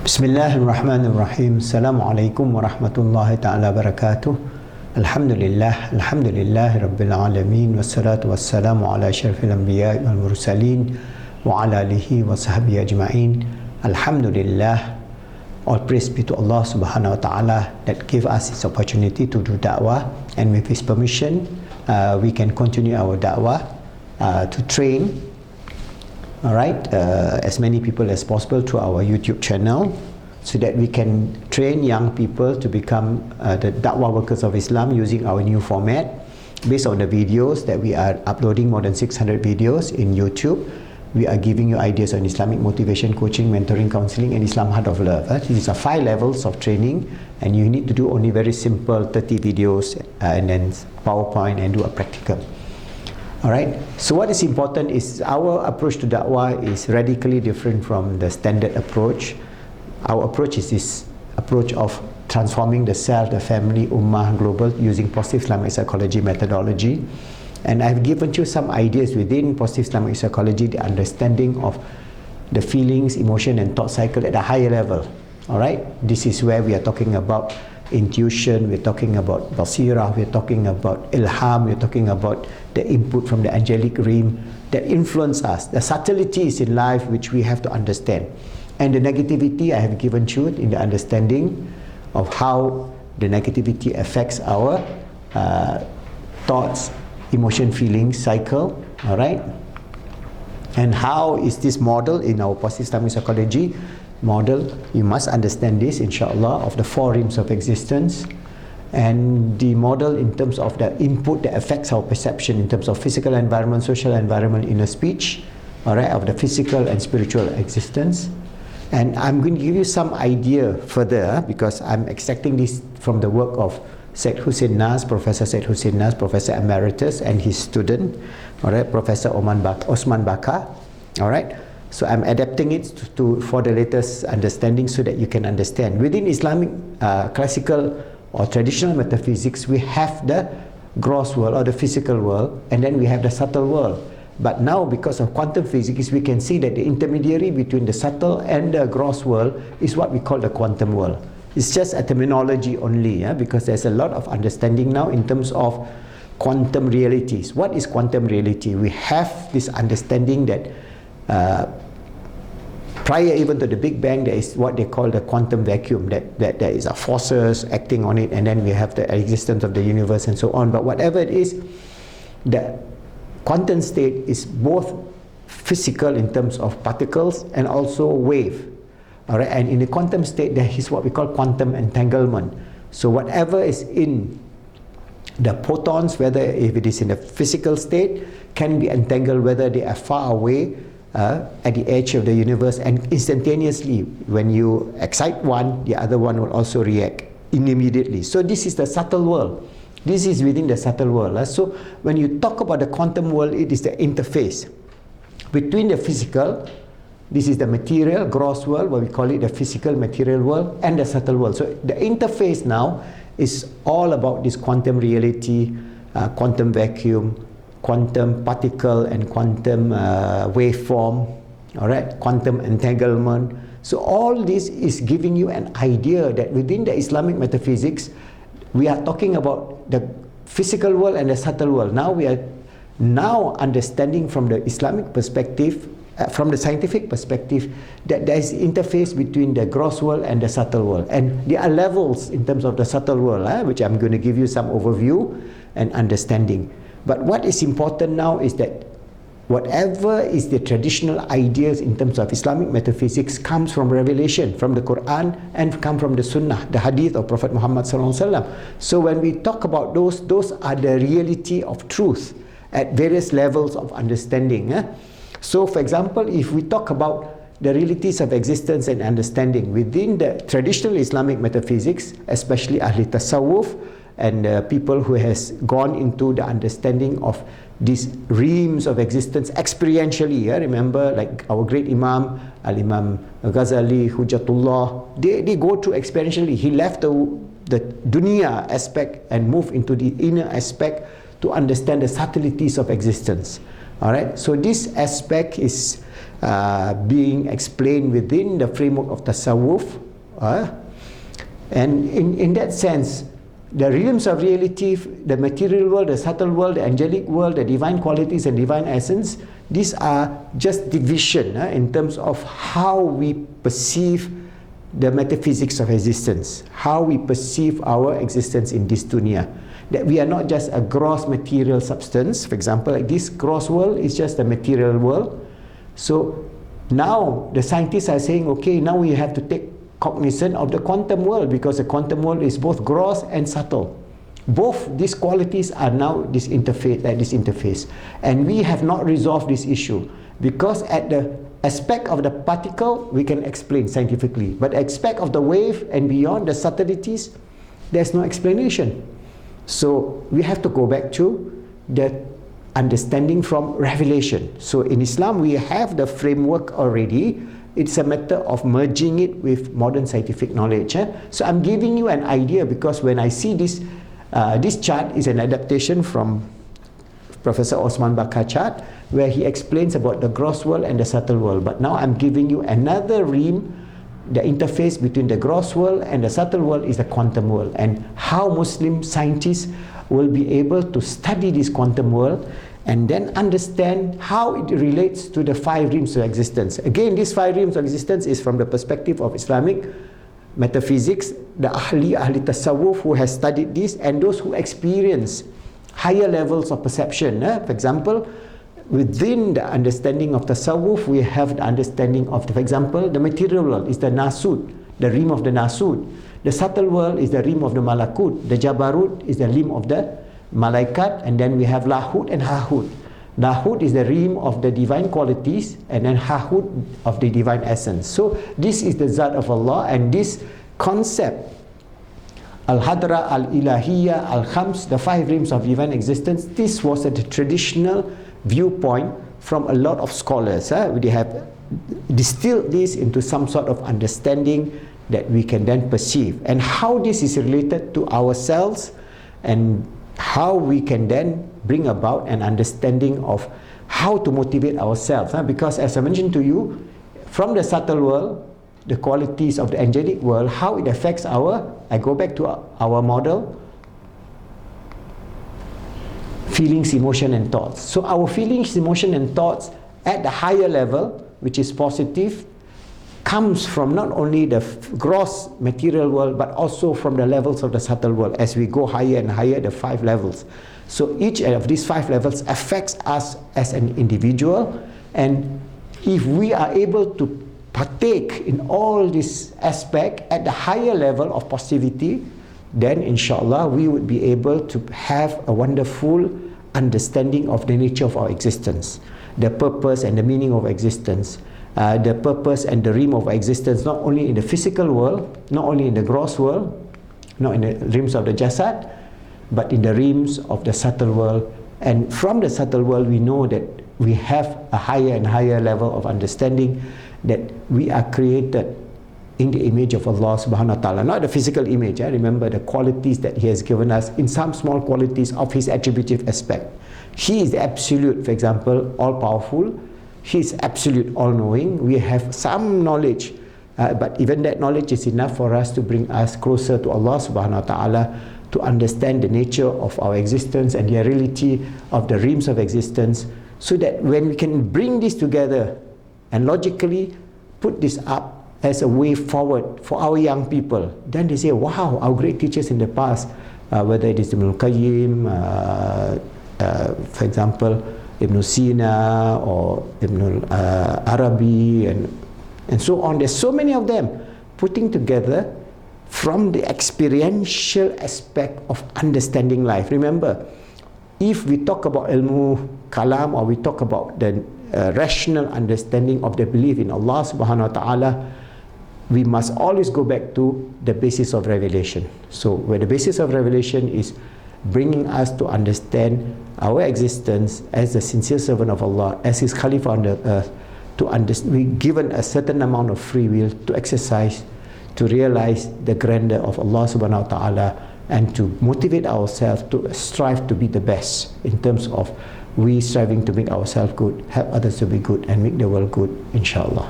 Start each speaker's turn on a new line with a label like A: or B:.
A: Bismillahirrahmanirrahim. Assalamualaikum warahmatullahi ta'ala wabarakatuh. Alhamdulillahi rabbil alamin. Wassalatu wassalamu ala syarafil anbiya wal mursalin wa ala alihi wa sahbihi ajma'in. Alhamdulillah. All praise be to Allah subhanahu wa ta'ala that gave us this opportunity to do da'wah, and with His permission we can continue our da'wah to train as many people as possible through our YouTube channel, so that we can train young people to become the da'wah workers of Islam using our new format based on the videos that we are uploading. More than 600 videos in YouTube. We are giving you ideas on Islamic motivation, coaching, mentoring, counseling, and Islam Heart of Love. These are 5 levels of training, and you need to do only very simple 30 videos and then PowerPoint and do a practical. Alright, so what is important is our approach to da'wah is radically different from the standard approach. Our approach is this approach of transforming the self, the family, ummah, global, using positive Islamic psychology methodology. And I've given you some ideas within positive Islamic psychology, the understanding of the feelings, emotion and thought cycle at a higher level. Alright, this is where we are talking about intuition, we're talking about basirah, we're talking about ilham, we're talking about the input from the angelic realm that influence us, the subtleties in life which we have to understand. And the negativity I have given you in the understanding of how the negativity affects our thoughts, emotion, feelings cycle. Alright, and how is this model in our positive Islamic psychology model? You must understand this, inshallah, of the 4 realms of existence, and the model in terms of the input that affects our perception in terms of physical environment, social environment, inner speech, alright, of the physical and spiritual existence. And I'm going to give you some idea further, because I'm extracting this from the work of Said Hussein Nas, Professor Said Hussein Nas, Professor Emeritus, and his student, alright, Professor Osman Bakar, alright. So I'm adapting it for the latest understanding, so that you can understand. Within Islamic classical or traditional metaphysics, we have the gross world or the physical world, and then we have the subtle world. But now, because of quantum physics, we can see that the intermediary between the subtle and the gross world is what we call the quantum world. It's just a terminology only, because there's a lot of understanding now in terms of quantum realities. What is quantum reality? We have this understanding that prior even to the Big Bang, there is what they call the quantum vacuum, that there is a forces acting on it, and then we have the existence of the universe and so on. But whatever it is, the quantum state is both physical in terms of particles and also wave. Alright, and in the quantum state, there is what we call quantum entanglement. So whatever is in the protons, whether if it is in the physical state, can be entangled whether they are far away at the edge of the universe, and instantaneously when you excite one, the other one will also react immediately. So this is the subtle world. This is within the subtle world. So when you talk about the quantum world, it is the interface between the physical, this is the material, gross world, what we call it the physical material world, and the subtle world. So the interface now is all about this quantum reality, quantum vacuum, quantum particle and quantum waveform, alright, quantum entanglement. So all this is giving you an idea that within the Islamic metaphysics, we are talking about the physical world and the subtle world. Now we are understanding from the Islamic perspective, from the scientific perspective, that there is interface between the gross world and the subtle world. And there are levels in terms of the subtle world, which I'm going to give you some overview and understanding. But what is important now is that whatever is the traditional ideas in terms of Islamic metaphysics comes from revelation, from the Quran, and come from the Sunnah, the Hadith of Prophet Muhammad SAW. So when we talk about those are the reality of truth at various levels of understanding. So for example, if we talk about the realities of existence and understanding within the traditional Islamic metaphysics, especially Ahli Tasawwuf and people who has gone into the understanding of these realms of existence experientially, remember, like our great Imam, Al-Imam Ghazali, Hujjatullah, they go through experientially. He left the dunya aspect and moved into the inner aspect to understand the subtleties of existence. Alright, so this aspect is being explained within the framework of tasawwuf. And in that sense, the realms of reality, the material world, the subtle world, the angelic world, the divine qualities and divine essence, these are just division in terms of how we perceive the metaphysics of existence, how we perceive our existence in this dunya. That we are not just a gross material substance. For example, like this gross world is just a material world. So now the scientists are saying, okay, now we have to take cognizance of the quantum world, because the quantum world is both gross and subtle. Both these qualities are now this interface, and we have not resolved this issue, because at the aspect of the particle we can explain scientifically, but the aspect of the wave and beyond, the subtleties, there's no explanation. So we have to go back to the understanding from revelation. So in Islam we have the framework already. It's a matter of merging it with modern scientific knowledge. So I'm giving you an idea, because when I see this, this chart is an adaptation from Professor Osman Bakar chart, where he explains about the gross world and the subtle world. But now I'm giving you another realm. The interface between the gross world and the subtle world is the quantum world, and how Muslim scientists will be able to study this quantum world and then understand how it relates to the 5 realms of existence. Again, these 5 realms of existence is from the perspective of Islamic metaphysics, the ahli tasawwuf who has studied this, and those who experience higher levels of perception. For example, within the understanding of tasawwuf, we have the understanding of, for example, the material world is the nasut, the realm of the nasut. The subtle world is the realm of the malakut. The jabarut is the realm of the malaikat, and then we have lahut and hahut. Lahut is the realm of the divine qualities, and then hahut of the divine essence. So this is the zat of Allah, and this concept, al-hadra, al-ilahiyya, al-khams, the 5 realms of divine existence, this was a traditional viewpoint from a lot of scholars. They have distilled this into some sort of understanding that we can then perceive, and how this is related to ourselves, and how we can then bring about an understanding of how to motivate ourselves. Because as I mentioned to you, from the subtle world, the qualities of the angelic world, how it affects I go back to our model, feelings, emotion and thoughts. So our feelings, emotion and thoughts at the higher level, which is positive, comes from not only the gross material world, but also from the levels of the subtle world. As we go higher and higher, the 5 levels. So each of these 5 levels affects us as an individual, and if we are able to partake in all this aspect at the higher level of positivity, then inshallah we would be able to have a wonderful understanding of the nature of our existence, the purpose and the meaning of existence, the purpose and the realm of existence, not only in the physical world, not only in the gross world, not in the realms of the jasad, but in the realms of the subtle world. And from the subtle world we know that we have a higher and higher level of understanding that we are created in the image of Allah subhanahu wa ta'ala, not the physical image. Remember the qualities that He has given us, in some small qualities of His attributive aspect. He is the absolute, for example, all-powerful. He is absolute, all-knowing. We have some knowledge, but even that knowledge is enough for us to bring us closer to Allah subhanahu wa ta'ala, to understand the nature of our existence and the reality of the realms of existence, so that when we can bring this together and logically put this up as a way forward for our young people, then they say, wow, our great teachers in the past, whether it is Ibn al-Qayyim, for example, Ibn Sina or Ibn Arabi and so on. There's so many of them putting together from the experiential aspect of understanding life. Remember, if we talk about ilmu kalam, or we talk about the rational understanding of the belief in Allah subhanahu wa ta'ala, we must always go back to the basis of revelation. So where the basis of revelation is bringing us to understand our existence as the sincere servant of Allah, as His Khalifa on the earth, we given a certain amount of free will to exercise, to realize the grandeur of Allah subhanahu wa ta'ala, and to motivate ourselves to strive to be the best in terms of we striving to make ourselves good, help others to be good, and make the world good, inshallah.